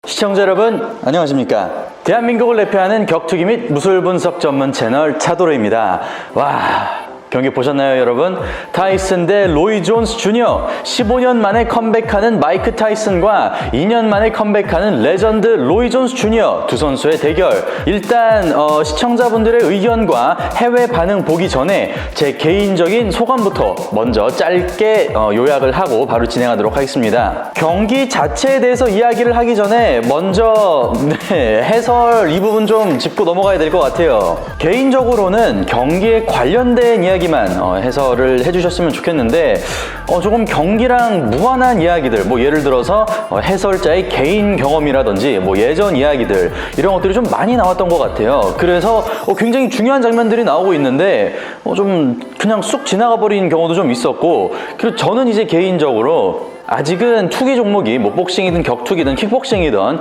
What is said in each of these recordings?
시청자 여러분 안녕하십니까? 대한민국을 대표하는 격투기 및 무술 분석 전문 채널 차도로입니다. 와, 경기 보셨나요 여러분? 타이슨 대 로이 존스 주니어, 15년 만에 컴백하는 마이크 타이슨과 2년 만에 컴백하는 레전드 로이 존스 주니어 두 선수의 대결. 일단 시청자분들의 의견과 해외 반응 보기 전에 제 개인적인 소감부터 먼저 짧게 요약을 하고 바로 진행하도록 하겠습니다. 경기 자체에 대해서 이야기를 하기 전에 먼저 해설 이 부분 좀 짚고 넘어가야 될 것 같아요. 개인적으로는 경기에 관련된 이야기만 해설을 해주셨으면 좋겠는데 조금 경기랑 무관한 이야기들, 뭐 예를 들어서 해설자의 개인 경험이라든지 뭐 예전 이야기들, 이런 것들이 좀 많이 나왔던 것 같아요. 그래서 굉장히 중요한 장면들이 나오고 있는데 좀 그냥 쑥 지나가 버린 경우도 좀 있었고, 그리고 저는 이제 개인적으로 아직은 투기 종목이 뭐 복싱이든 격투기든 킥복싱이든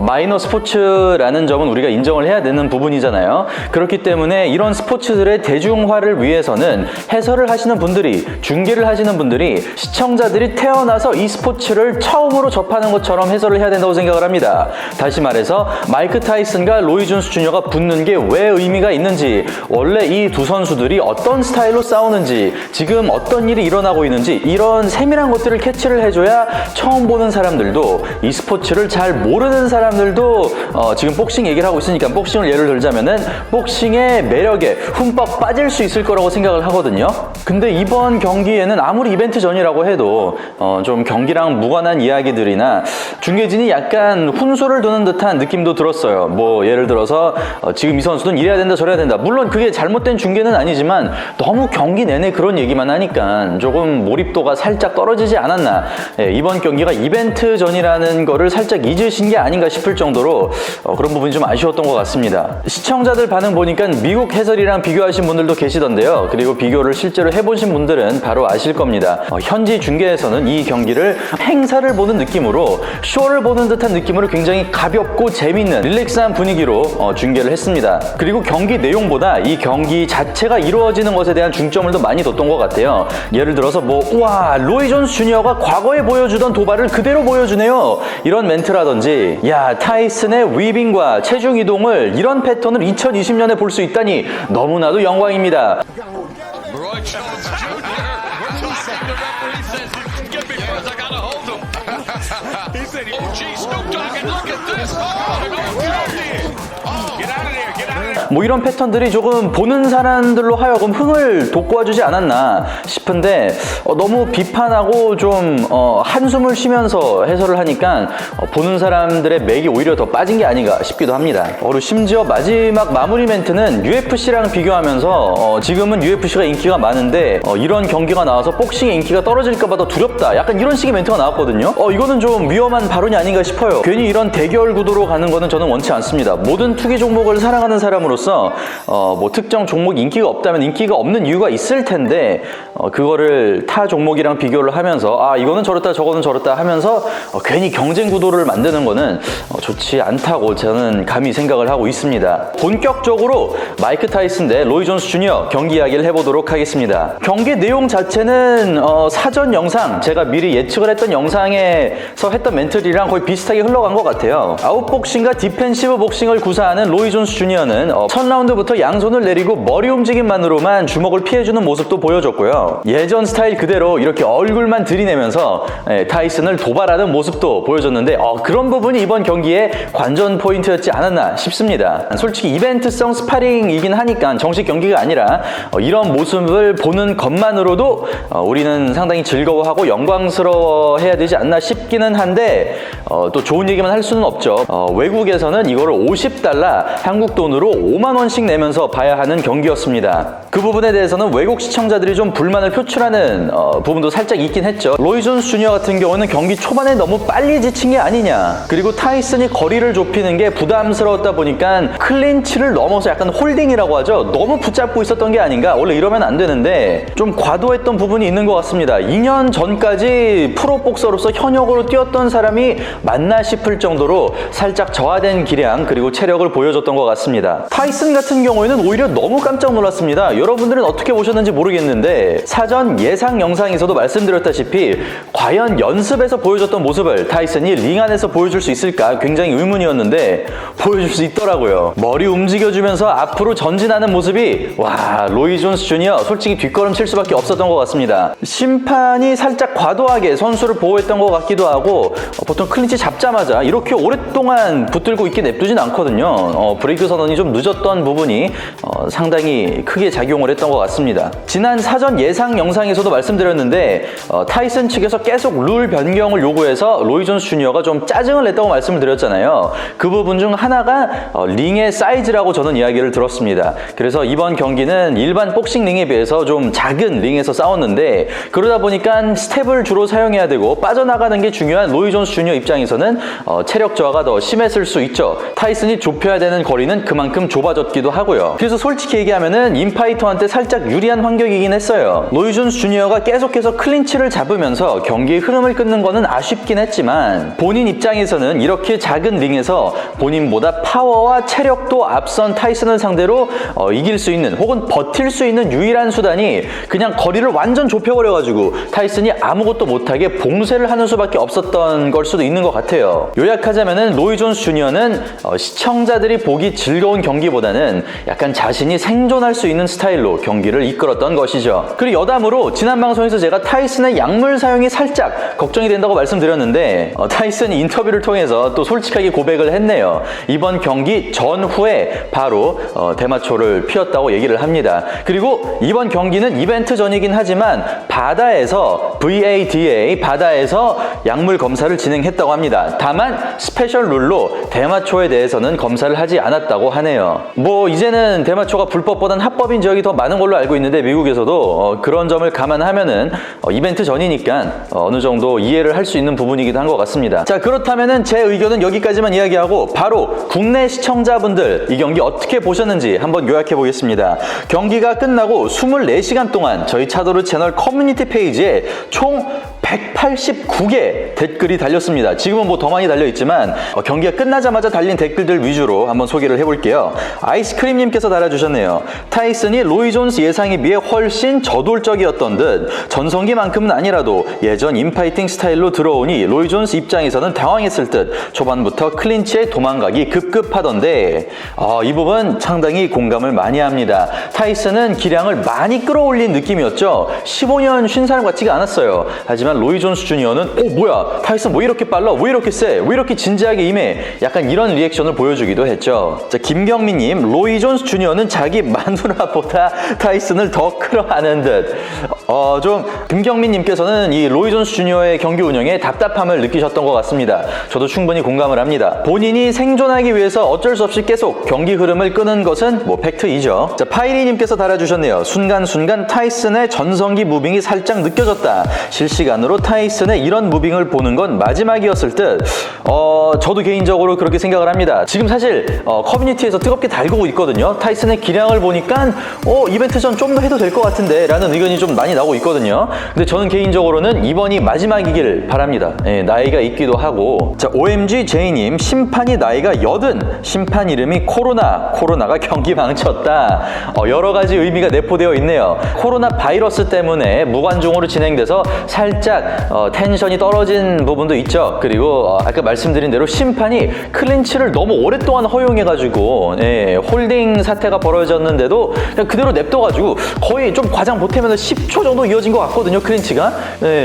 마이너 스포츠라는 점은 우리가 인정을 해야 되는 부분이잖아요. 그렇기 때문에 이런 스포츠들의 대중화를 위해서는 해설을 하시는 분들이, 중계를 하시는 분들이 시청자들이 태어나서 이 스포츠를 처음으로 접하는 것처럼 해설을 해야 된다고 생각을 합니다. 다시 말해서 마이크 타이슨과 로이 존스 주니어가 붙는 게 왜 의미가 있는지, 원래 이 두 선수들이 어떤 스타일로 싸우는지, 지금 어떤 일이 일어나고 있는지, 이런 세밀한 것들을 캐치를 해줘야 처음 보는 사람들도, 이 스포츠를 잘 모르는 사람들도 지금 복싱 얘기를 하고 있으니까 복싱을 예를 들자면은 복싱의 매력에 흠뻑 빠질 수 있을 거라고 생각을 하거든요. 근데 이번 경기에는 아무리 이벤트 전이라고 해도 좀 경기랑 무관한 이야기들이나 중계진이 약간 훈수를 두는 듯한 느낌도 들었어요. 뭐 예를 들어서 지금 이 선수는 이래야 된다 저래야 된다, 물론 그게 잘못된 중계는 아니지만 너무 경기 내내 그런 얘기만 하니까 조금 몰입도가 살짝 떨어지지 않았나. 이번 경기가 이벤트 전이라는 거를 살짝 잊으신 게 아닌가 싶을 정도로 그런 부분이 좀 아쉬웠던 것 같습니다. 시청자들 반응 보니까 미국 해설이랑 비교하신 분들도 계시던데요. 그리고 비교를 실제로 해보신 분들은 바로 아실 겁니다. 현지 중계에서는 이 경기를 행사를 보는 느낌으로, 쇼를 보는 듯한 느낌으로 굉장히 가볍고 재밌는 릴렉스한 분위기로 중계를 했습니다. 그리고 경기 내용보다 이 경기 자체가 이루어지는 것에 대한 중점을 더 많이 뒀던 것 같아요. 예를 들어서 우와, 로이 존스 주니어가 과거에 보여주던 도발을 그대로 보여주네요, 이런 멘트라든지, 야, 타이슨의 위빙과 체중 이동을 이런 패턴을 2020년에 볼 수 있다니 너무나도 영광입니다. 뭐 이런 패턴들이 조금 보는 사람들로 하여금 흥을 돋궈주지 않았나 싶은데 너무 비판하고 좀 한숨을 쉬면서 해설을 하니까 보는 사람들의 맥이 오히려 더 빠진 게 아닌가 싶기도 합니다. 그리고 심지어 마지막 마무리 멘트는 UFC랑 비교하면서 지금은 UFC가 인기가 많은데 이런 경기가 나와서 복싱의 인기가 떨어질까 봐 더 두렵다, 약간 이런 식의 멘트가 나왔거든요. 이거는 좀 위험한 발언이 아닌가 싶어요. 괜히 이런 대결 구도로 가는 거는 저는 원치 않습니다. 모든 투기 종목을 사랑하는 사람으로서 뭐 특정 종목이 인기가 없다면 인기가 없는 이유가 있을 텐데 그거를 타 종목이랑 비교를 하면서 이거는 저렇다 저거는 저렇다 하면서 괜히 경쟁 구도를 만드는 거는 좋지 않다고 저는 감히 생각을 하고 있습니다. 본격적으로 마이크 타이슨 대 로이 존스 주니어 경기 이야기를 해보도록 하겠습니다. 경기 내용 자체는 사전 영상, 제가 미리 예측을 했던 영상에서 했던 멘트들이랑 거의 비슷하게 흘러간 것 같아요. 아웃복싱과 디펜시브 복싱을 구사하는 로이 존스 주니어는 첫 라운드부터 양손을 내리고 머리 움직임만으로만 주먹을 피해주는 모습도 보여줬고요. 예전 스타일 그대로 이렇게 얼굴만 들이내면서 타이슨을 도발하는 모습도 보여줬는데 그런 부분이 이번 경기의 관전 포인트였지 않았나 싶습니다. 솔직히 이벤트성 스파링이긴 하니까 정식 경기가 아니라 이런 모습을 보는 것만으로도 우리는 상당히 즐거워하고 영광스러워해야 되지 않나 싶기는 한데 또 좋은 얘기만 할 수는 없죠. 외국에서는 이거를 $50, 한국 돈으로 5만 원씩 내면서 봐야 하는 경기였습니다. 그 부분에 대해서는 외국 시청자들이 좀 불만을 표출하는 부분도 살짝 있긴 했죠. 로이 존스 주니어 같은 경우는 경기 초반에 너무 빨리 지친 게 아니냐, 그리고 타이슨이 거리를 좁히는 게 부담스러웠다 보니까 클린치를 넘어서 약간 홀딩이라고 하죠, 너무 붙잡고 있었던 게 아닌가. 원래 이러면 안 되는데 좀 과도했던 부분이 있는 것 같습니다. 2년 전까지 프로복서로서 현역으로 뛰었던 사람이 맞나 싶을 정도로 살짝 저하된 기량 그리고 체력을 보여줬던 것 같습니다. 타이슨 같은 경우에는 오히려 너무 깜짝 놀랐습니다. 여러분들은 어떻게 보셨는지 모르겠는데 사전 예상 영상에서도 말씀드렸다시피 과연 연습에서 보여줬던 모습을 타이슨이 링 안에서 보여줄 수 있을까 굉장히 의문이었는데 보여줄 수 있더라고요. 머리 움직여주면서 앞으로 전진하는 모습이 와, 로이 존스 주니어 솔직히 뒷걸음칠 수밖에 없었던 것 같습니다. 심판이 살짝 과도하게 선수를 보호했던 것 같기도 하고 보통 클린치 잡자마자 이렇게 오랫동안 붙들고 있게 냅두진 않거든요. 브레이크 선언이 좀 늦었던 부분이 상당히 크게 작용을 했던 것 같습니다. 지난 사전 예상 영상에서도 말씀드렸는데 타이슨 측에서 계속 룰 변경을 요구해서 로이 존스 주니어가 좀 짜증을 냈다고 말씀을 드렸잖아요. 그 부분 중 하나가 링의 사이즈라고 저는 이야기를 들었습니다. 그래서 이번 경기는 일반 복싱 링에 비해서 좀 작은 링에서 싸웠는데 그러다 보니까 스텝을 주로 사용해야 되고 빠져나가는 게 중요한 로이 존스 주니어 입장에서는 체력 저하가 더 심했을 수 있죠. 타이슨이 좁혀야 되는 거리는 그만큼 좁아졌기도 하고요. 그래서 솔직히 얘기하면은 인파이터한테 살짝 유리한 환경이긴 했어요. 로이 존스 주니어가 계속해서 클린치를 잡으면서 경기의 흐름을 끊는 거는 아쉽긴 했지만 본인 입장에서는 이렇게 작은 링에서 본인보다 파워와 체력도 앞선 타이슨을 상대로 이길 수 있는 혹은 버틸 수 있는 유일한 수단이 그냥 거리를 완전 좁혀버려가지고 타이슨이 아무것도 못하게 봉쇄를 하는 수밖에 없었던 걸 수도 있는 것 같아요. 요약하자면은 로이 존스 주니어는 시청자들이 보기 즐거운 경기보다는 약간 자신이 생존할 수 있는 스타일로 경기를 이끌었던 것이죠. 그리고 여담으로 지난 방송에서 제가 타이슨의 약물 사용이 살짝 걱정이 된다고 말씀드렸는데 타이슨이 인터뷰를 통해서 또 솔직하게 고백을 했네요. 이번 경기 전후에 바로 대마초를 피웠다고 얘기를 합니다. 그리고 이번 경기는 이벤트 전이긴 하지만 바다에서 VADA 바다에서 약물 검사를 진행했다고 합니다. 다만 스페셜 룰로 대마초에 대해서는 검사를 하지 않았다고 하네요. 뭐 이제는 대마초가 불법보단 합법인 지역이 더 많은 걸로 알고 있는데 미국에서도 그런 점을 감안하면은 이벤트 전이니까 어느 정도 이해를 할 수 있는 부분이기도 한 것 같습니다. 자, 그렇다면은 제 의견은 여기까지만 이야기하고 바로 국내 시청자분들 이 경기 어떻게 보셨는지 한번 요약해 보겠습니다. 경기가 끝나고 24시간 동안 저희 차도르 채널 커뮤니티 페이지에 총 189개 댓글이 달렸습니다. 지금은 뭐 더 많이 달려있지만 경기가 끝나자마자 달린 댓글들 위주로 한번 소개를 해볼게요. 아이스크림님께서 달아주셨네요. 타이슨이 로이 존스 예상에 비해 훨씬 저돌적이었던 듯 전성기만큼은 아니라도 예전 인파이팅 스타일로 들어오니 로이 존스 입장에서는 당황했을 듯 초반부터 클린치에 도망가기 급급하던데 이 부분 상당히 공감을 많이 합니다. 타이슨은 기량을 많이 끌어올린 느낌이었죠. 15년 쉰 사람 같지가 않았어요. 하지만 로이 존스 주니어는 뭐야 타이슨 뭐 이렇게 빨라? 왜 이렇게 세? 왜 이렇게 진지하게 임해? 약간 이런 리액션을 보여주기도 했죠. 자, 김경민님, 로이 존스 주니어는 자기 마누라보다 타이슨을 더 끌어안은 듯. 좀 김경민님께서는 이 로이 존스 주니어의 경기 운영에 답답함을 느끼셨던 것 같습니다. 저도 충분히 공감을 합니다. 본인이 생존하기 위해서 어쩔 수 없이 계속 경기 흐름을 끄는 것은 뭐 팩트이죠. 자, 파이리님께서 달아주셨네요. 순간순간 타이슨의 전성기 무빙이 살짝 느껴졌다. 실시간으로 타이슨의 이런 무빙을 보는 건 마지막이었을 듯. 저도 개인적으로 그렇게 생각을 합니다. 지금 사실 커뮤니티에서 뜨겁게 달구고 있거든요. 타이슨의 기량을 보니까 이벤트 전 좀 더 해도 될 것 같은데 라는 의견이 좀 많이 나오고 있거든요. 근데 저는 개인적으로는 이번이 마지막이길 바랍니다. 나이가 있기도 하고. 자, OMGJ님, 심판이 나이가 80, 심판 이름이 코로나가 경기 망쳤다. 여러 가지 의미가 내포되어 있네요. 코로나 바이러스 때문에 무관중으로 진행돼서 살짝 텐션이 떨어진 부분도 있죠. 그리고 아까 말씀드린 대로 심판이 클린치를 너무 오랫동안 허용해가지고 홀딩 사태가 벌어졌는데도 그냥 그대로 냅둬가지고 거의 좀 과장 보태면 10초 정도 이어진 것 같거든요. 클린치가.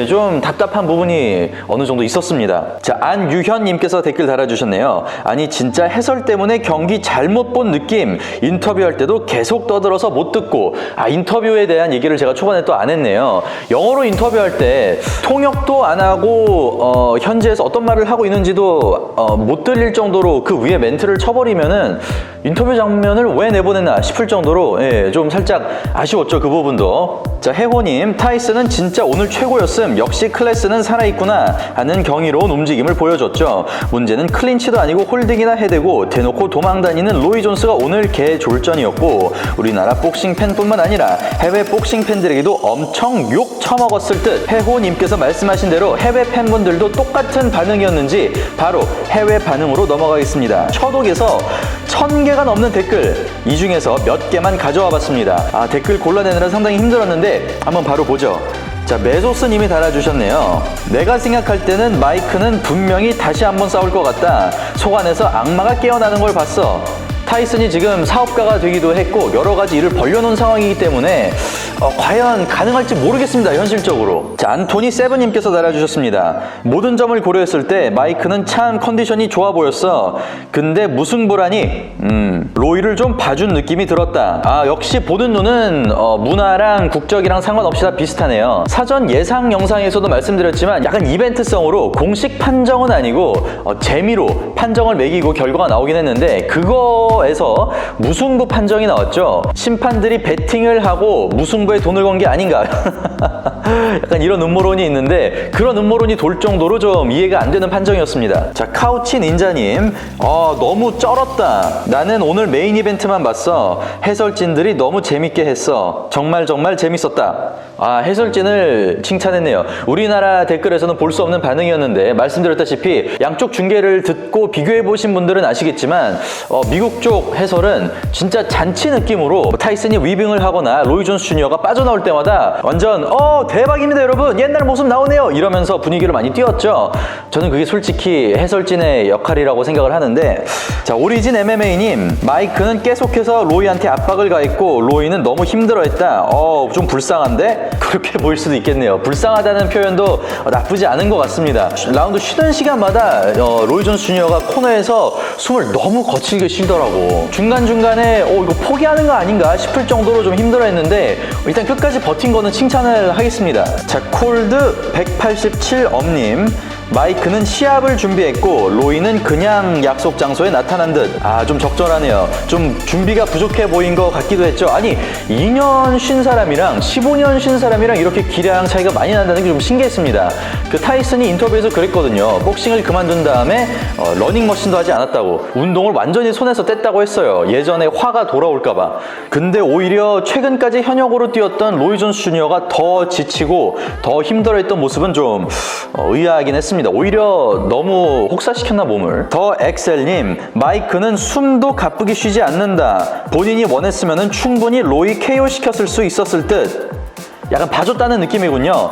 좀 답답한 부분이 어느 정도 있었습니다. 자, 안유현님께서 댓글 달아주셨네요. 아니 진짜 해설 때문에 경기 잘못 본 느낌. 인터뷰할 때도 계속 떠들어서 못 듣고 인터뷰에 대한 얘기를 제가 초반에 또 안 했네요. 영어로 인터뷰할 때 통역도 안 하고 현지에서 어떤 말을 하고 있는지도 못 들릴 정도로 그 위에 멘트를 쳐버리면은 인터뷰 장면을 왜 내보냈나 싶을 정도로 좀 살짝 아쉬웠죠. 그 부분도. 자, 혜호님 샤오님, 타이슨은 진짜 오늘 최고였음. 역시 클래스는 살아있구나 하는 경이로운 움직임을 보여줬죠. 문제는 클린치도 아니고 홀딩이나 해대고 대놓고 도망다니는 로이 존스가 오늘 개졸전이었고, 우리나라 복싱 팬뿐만 아니라 해외 복싱 팬들에게도 엄청 욕 처먹었을 듯. 해호님께서 말씀하신 대로 해외 팬분들도 똑같은 반응이었는지 바로 해외 반응으로 넘어가겠습니다. 처독에서 1000개가 넘는 댓글, 이 중에서 몇 개만 가져와 봤습니다. 댓글 골라내느라 상당히 힘들었는데 한번 바로 보죠. 자, 메소스님이 달아주셨네요. 내가 생각할 때는 마이크는 분명히 다시 한번 싸울 것 같다. 속 안에서 악마가 깨어나는 걸 봤어. 타이슨이 지금 사업가가 되기도 했고 여러 가지 일을 벌려놓은 상황이기 때문에 과연 가능할지 모르겠습니다, 현실적으로. 자, 안토니 세븐님께서 달아주셨습니다. 모든 점을 고려했을 때 마이크는 참 컨디션이 좋아 보였어. 근데 무승부라니 로이를 좀 봐준 느낌이 들었다. 역시 보는 눈은 문화랑 국적이랑 상관없이 다 비슷하네요. 사전 예상 영상에서도 말씀드렸지만 약간 이벤트성으로 공식 판정은 아니고 재미로 판정을 매기고 결과가 나오긴 했는데, 그거에서 무승부 판정이 나왔죠. 심판들이 베팅을 하고 무승부에 돈을 건 게 아닌가. 약간 이런 음모론이 있는데, 그런 음모론이 돌 정도로 좀 이해가 안 되는 판정이었습니다. 자, 카우치 닌자님, 너무 쩔었다. 나는 오늘 메인 이벤트만 봤어. 해설진들이 너무 재밌게 했어. 정말 재밌었다. 해설진을 칭찬했네요. 우리나라 댓글에서는 볼 수 없는 반응이었는데, 말씀드렸다시피 양쪽 중계를 듣고 비교해보신 분들은 아시겠지만 미국 쪽 해설은 진짜 잔치 느낌으로 타이슨이 위빙을 하거나 로이 존스 주니어가 빠져나올 때마다 완전 대박입니다 여러분, 옛날 모습 나오네요 이러면서 분위기를 많이 띄웠죠. 저는 그게 솔직히 해설진의 역할이라고 생각을 하는데, 자, 오리진 MMA님, 마이크는 계속해서 로이한테 압박을 가했고 로이는 너무 힘들어했다. 좀 불쌍한데? 그렇게 보일 수도 있겠네요. 불쌍하다는 표현도 나쁘지 않은 것 같습니다. 라운드 쉬는 시간마다 로이 존스 주니어가 코너에서 숨을 너무 거칠게 쉬더라고. 중간중간에 이거 포기하는 거 아닌가 싶을 정도로 좀 힘들어했는데 일단 끝까지 버틴 거는 칭찬을 하겠습니다. 자, 콜드 187엄님, 마이크는 시합을 준비했고 로이는 그냥 약속 장소에 나타난 듯. 좀 적절하네요. 좀 준비가 부족해 보인 것 같기도 했죠. 아니, 2년 쉰 사람이랑 15년 쉰 사람이랑 이렇게 기량 차이가 많이 난다는 게 좀 신기했습니다. 그 타이슨이 인터뷰에서 그랬거든요. 복싱을 그만둔 다음에 러닝머신도 하지 않았다고, 운동을 완전히 손에서 뗐다고 했어요. 예전에 화가 돌아올까봐. 근데 오히려 최근까지 현역으로 뛰었던 로이 존스 주니어가 더 지치고 더 힘들어했던 모습은 좀 의아하긴 했습니다. 오히려 너무 혹사시켰나 몸을. 더 엑셀님, 마이크는 숨도 가쁘게 쉬지 않는다. 본인이 원했으면 충분히 로이 KO 시켰을 수 있었을 듯. 약간 봐줬다는 느낌이군요.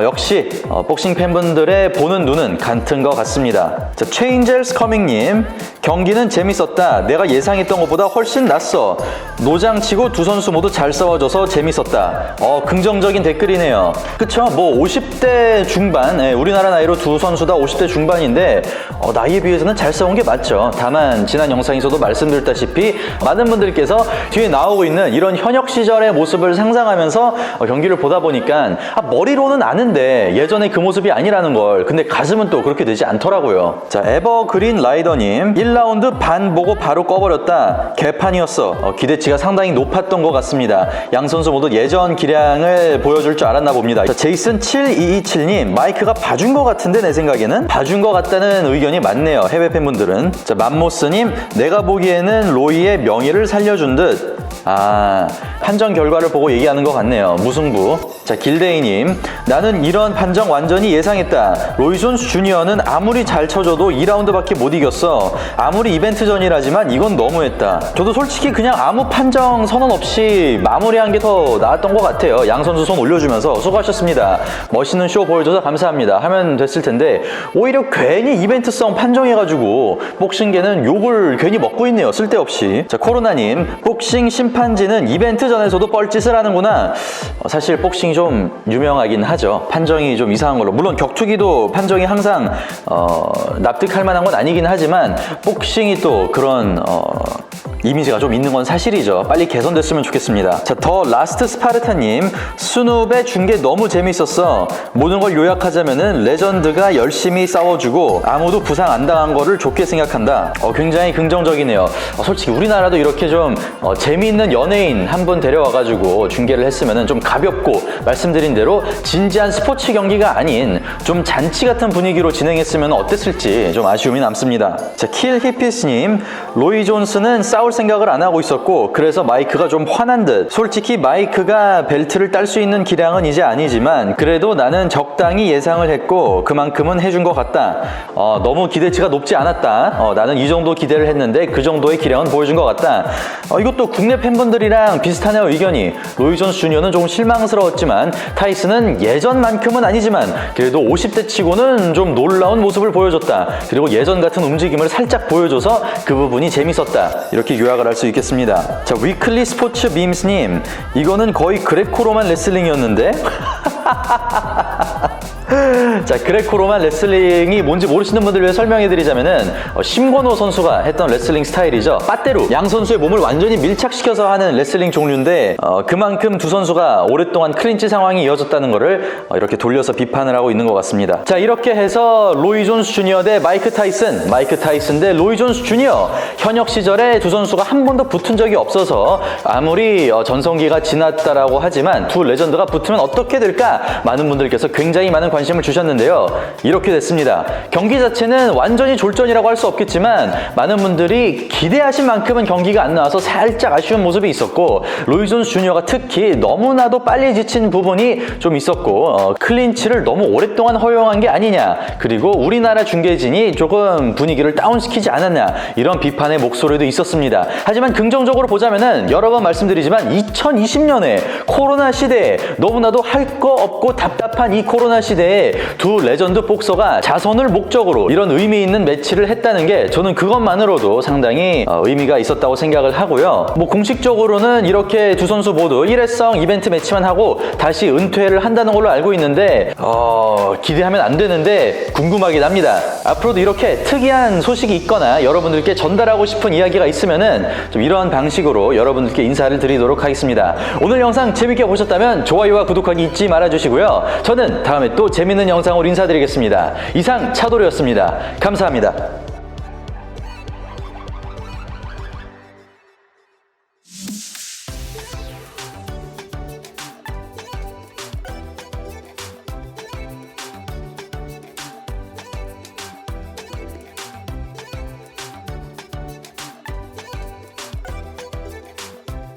역시 복싱 팬분들의 보는 눈은 같은 것 같습니다. 자, 체인젤스 커밍님, 경기는 재밌었다. 내가 예상했던 것보다 훨씬 낫어. 노장치고 두 선수 모두 잘 싸워줘서 재밌었다. 긍정적인 댓글이네요. 그쵸? 뭐 50대 중반, 우리나라 나이로 두 선수 다 50대 중반인데 나이에 비해서는 잘 싸운 게 맞죠. 다만 지난 영상에서도 말씀드렸다시피 많은 분들께서 뒤에 나오고 있는 이런 현역 시절의 모습을 상상하면서 경기를 보다 보니까 머리로는 아는데 예전에 그 모습이 아니라는 걸, 근데 가슴은 또 그렇게 되지 않더라고요. 자, 에버그린 라이더님, 1라운드 반 보고 바로 꺼버렸다. 개판이었어. 기대치가 상당히 높았던 것 같습니다. 양 선수 모두 예전 기량을 보여줄 줄 알았나 봅니다. 자, 제이슨 7227님, 마이크가 봐준 것 같은데 내 생각에는? 봐준 것 같다는 의견이 많네요, 해외 팬분들은. 자, 맘모스님, 내가 보기에는 로이의 명예를 살려준 듯. 판정 결과를 보고 얘기하는 것 같네요. 무승부. 자, 길데이님, 나는 이런 판정 완전히 예상했다. 로이 존스 주니어는 아무리 잘 쳐줘도 2라운드밖에 못 이겼어. 아무리 이벤트 전이라지만 이건 너무했다. 저도 솔직히 그냥 아무 판정 선언 없이 마무리한 게 더 나았던 것 같아요. 양 선수 손 올려주면서 수고하셨습니다, 멋있는 쇼 보여줘서 감사합니다 하면 됐을 텐데, 오히려 괜히 이벤트성 판정해가지고 복싱계는 욕을 괜히 먹고 있네요, 쓸데없이. 자, 코로나님, 복싱 심판진은 이벤트 전에서도 뻘짓을 하는구나. 사실 복싱이 좀 유명하긴 하죠. 판정이 좀 이상한 걸로. 물론 격투기도 판정이 항상 납득할 만한 건 아니긴 하지만 복싱이 또 그런 이미지가 좀 있는 건 사실이죠. 빨리 개선됐으면 좋겠습니다. 자, 더 라스트 스파르타님, 순웁의 중계 너무 재밌었어. 모든 걸 요약하자면은 레전드가 열심히 싸워주고 아무도 부상 안 당한 거를 좋게 생각한다. 굉장히 긍정적이네요. 솔직히 우리나라도 이렇게 좀 재미있는 연예인 한 분 데려와가지고 중계를 했으면은 좀 가볍고 말씀드린 대로 진지한 스포츠 경기가 아닌 좀 잔치 같은 분위기로 진행했으면 어땠을지 좀 아쉬움이 남습니다. 자, 킬 히피스님, 로이 존스는 싸울 생각을 안 하고 있었고 그래서 마이크가 좀 화난 듯. 솔직히 마이크가 벨트를 딸 수 있는 기량은 이제 아니지만 그래도 나는 적당히 예상을 했고 그만큼은 해준 것 같다. 너무 기대치가 높지 않았다. 나는 이 정도 기대를 했는데 그 정도의 기량은 보여준 것 같다. 이것도 국내 팬분들이랑 비슷하네요, 의견이. 로이 존스 주니어는 조금 실망스러웠지만 타이슨은 예전만큼은 아니지만 그래도 50대 치고는 좀 놀라운 모습을 보여줬다. 그리고 예전 같은 움직임을 살짝 보여줘서 그 부분이 재밌었다. 이렇게 요약을 할 수 있겠습니다. 자, 위클리 스포츠 빔스님, 이거는 거의 그레코로만 레슬링이었는데? 자, 그레코로만 레슬링이 뭔지 모르시는 분들 위해 설명해드리자면은 심건호 선수가 했던 레슬링 스타일이죠. 빠떼로 양 선수의 몸을 완전히 밀착시켜서 하는 레슬링 종류인데 그만큼 두 선수가 오랫동안 클린치 상황이 이어졌다는 거를 이렇게 돌려서 비판을 하고 있는 것 같습니다. 자, 이렇게 해서 로이 존스 주니어 대 마이크 타이슨, 마이크 타이슨 대 로이 존스 주니어, 현역 시절에 두 선수가 한 번도 붙은 적이 없어서 아무리 전성기가 지났다라고 하지만 두 레전드가 붙으면 어떻게 될까? 많은 분들께서 굉장히 많은 관심을 주셨는데요. 이렇게 됐습니다. 경기 자체는 완전히 졸전이라고 할 수 없겠지만 많은 분들이 기대하신 만큼은 경기가 안 나와서 살짝 아쉬운 모습이 있었고 로이 존스 주니어가 특히 너무나도 빨리 지친 부분이 좀 있었고 클린치를 너무 오랫동안 허용한 게 아니냐, 그리고 우리나라 중계진이 조금 분위기를 다운시키지 않았냐, 이런 비판의 목소리도 있었습니다. 하지만 긍정적으로 보자면은 여러 번 말씀드리지만 2020년에 코로나 시대에 너무나도 할 거 없고 답답한 이 코로나 시대에 두 레전드 복서가 자선을 목적으로 이런 의미 있는 매치를 했다는 게 저는 그것만으로도 상당히 의미가 있었다고 생각을 하고요. 뭐 공식적으로는 이렇게 두 선수 모두 일회성 이벤트 매치만 하고 다시 은퇴를 한다는 걸로 알고 있는데 기대하면 안 되는데 궁금하긴 합니다. 앞으로도 이렇게 특이한 소식이 있거나 여러분들께 전달하고 싶은 이야기가 있으면은 좀 이런 방식으로 여러분들께 인사를 드리도록 하겠습니다. 오늘 영상 재밌게 보셨다면 좋아요와 구독하기 잊지 말아주시고요. 저는 다음에 또 재밌는 영상으로 인사드리겠습니다. 이상 차도르였습니다. 감사합니다.